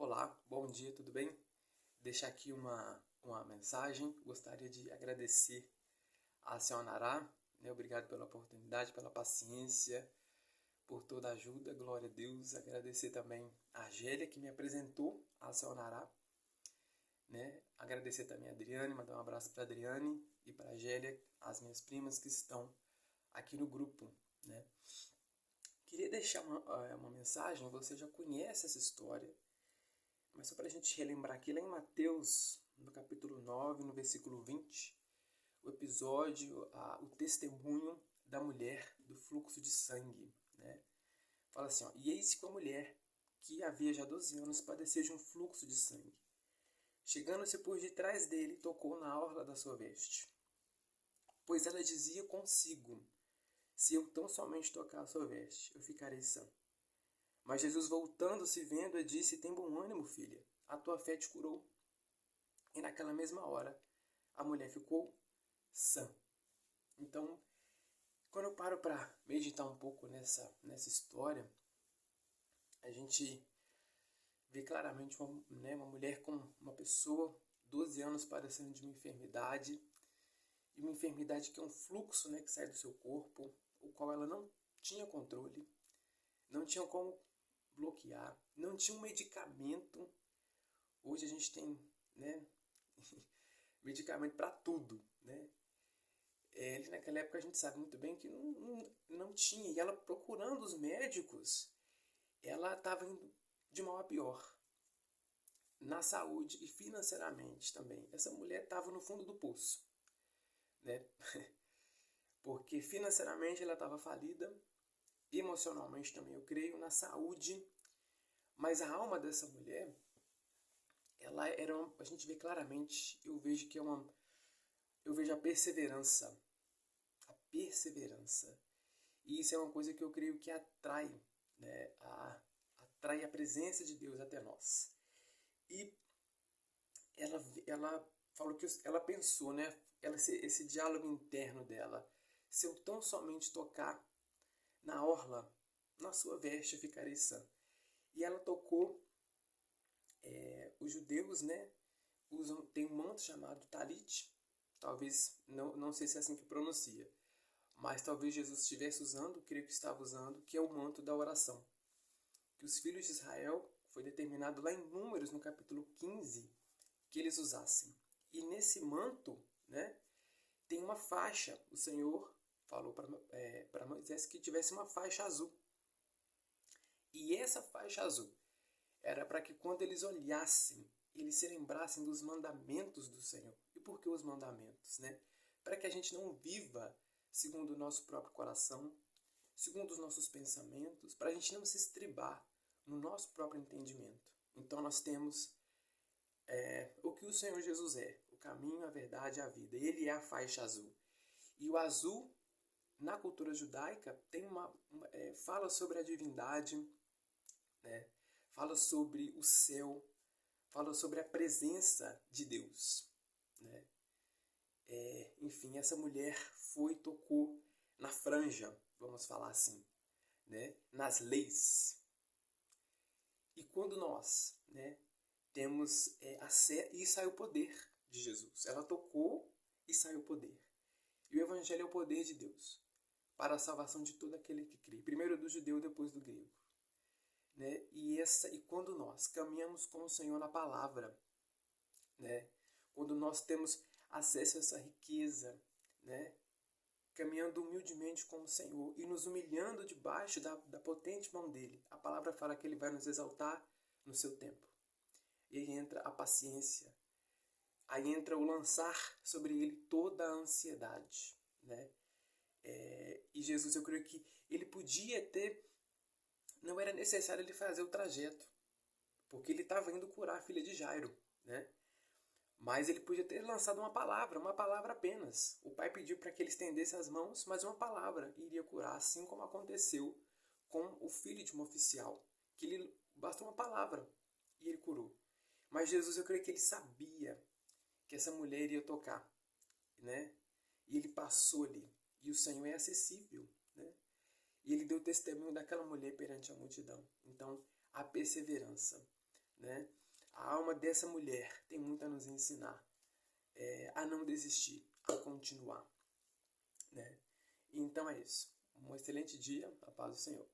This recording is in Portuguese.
Olá, bom dia, tudo bem? Deixar aqui uma mensagem. Gostaria de agradecer a senhora Nará, né? Obrigado pela oportunidade, pela paciência, por toda a ajuda, glória a Deus. Agradecer também a Argélia, que me apresentou a senhora Nará, né? Agradecer também a Adriane, mandar um abraço para a Adriane e para a Argélia, as minhas primas que estão aqui no grupo, né? Queria deixar uma mensagem, você já conhece essa história, mas só para a gente relembrar aqui, lá em Mateus, no capítulo 9, no versículo 20, o episódio, o testemunho da mulher do fluxo de sangue, né? Fala assim, ó, e eis que uma mulher que havia já 12 anos padecia de um fluxo de sangue. Chegando-se por detrás dele, tocou na orla da sua veste. Pois ela dizia consigo, se eu tão somente tocar a sua veste, eu ficarei sã. Mas Jesus, voltando-se, vendo-a, disse, tem bom ânimo, filha, a tua fé te curou. E naquela mesma hora, a mulher ficou sã. Então, quando eu paro para meditar um pouco nessa história, a gente vê claramente uma mulher com uma pessoa, 12 anos, padecendo de uma enfermidade, e uma enfermidade que é um fluxo, né, que sai do seu corpo, o qual ela não tinha controle, não tinha como bloquear, não tinha um medicamento. Hoje a gente tem, né, medicamento para tudo, né? Naquela época a gente sabe muito bem que não tinha. E ela procurando os médicos, ela estava indo de mal a pior. Na saúde e financeiramente também. Essa mulher estava no fundo do poço, né? Porque financeiramente ela estava falida, emocionalmente também, eu creio, na saúde. Mas a alma dessa mulher, ela era a gente vê claramente, eu vejo que eu vejo a perseverança. A perseverança. E isso é uma coisa que eu creio que atrai, né? Atrai a presença de Deus até nós. E ela falou que ela pensou, né? Esse diálogo interno dela. Se eu tão somente tocar na orla, na sua veste, eu ficarei sã. E ela tocou. Os judeus, né? Tem um manto chamado talit. Talvez, não sei se é assim que pronuncia. Mas talvez Jesus estivesse usando, creio que estava usando, que é o manto da oração. Que os filhos de Israel, foi determinado lá em Números, no capítulo 15, que eles usassem. E nesse manto, né, tem uma faixa. O Senhor falou para Moisés que tivesse uma faixa azul. E essa faixa azul era para que quando eles olhassem, eles se lembrassem dos mandamentos do Senhor. E por que os mandamentos, né? Para que a gente não viva segundo o nosso próprio coração, segundo os nossos pensamentos, para a gente não se estribar no nosso próprio entendimento. Então nós temos o que o Senhor Jesus é, o caminho, a verdade e a vida. Ele é a faixa azul. E o azul, na cultura judaica, tem fala sobre a divindade, né? Fala sobre o céu, fala sobre a presença de Deus, né? Enfim, essa mulher tocou na franja, vamos falar assim, né? Nas leis. E quando nós, né, temos e saiu o poder de Jesus. Ela tocou e saiu o poder. E o Evangelho é o poder de Deus para a salvação de todo aquele que crê. Primeiro do judeu, depois do grego. Né? E quando nós caminhamos com o Senhor na palavra, né? Quando nós temos acesso a essa riqueza, né? Caminhando humildemente com o Senhor e nos humilhando debaixo da potente mão dele. A palavra fala que ele vai nos exaltar no seu tempo. E aí entra a paciência. Aí entra o lançar sobre ele toda a ansiedade, né? E Jesus, eu creio que ele podia ter... Não era necessário ele fazer o trajeto, porque ele estava indo curar a filha de Jairo, né? Mas ele podia ter lançado uma palavra apenas. O pai pediu para que ele estendesse as mãos, mas uma palavra iria curar, assim como aconteceu com o filho de um oficial, que ele basta uma palavra e ele curou. Mas Jesus, eu creio que ele sabia que essa mulher iria tocar, né? E ele passou ali. E o Senhor é acessível, né? E ele deu testemunho daquela mulher perante a multidão. Então, a perseverança, né? A alma dessa mulher tem muito a nos ensinar, a não desistir, a continuar, né? Então é isso. Um excelente dia, a paz do Senhor.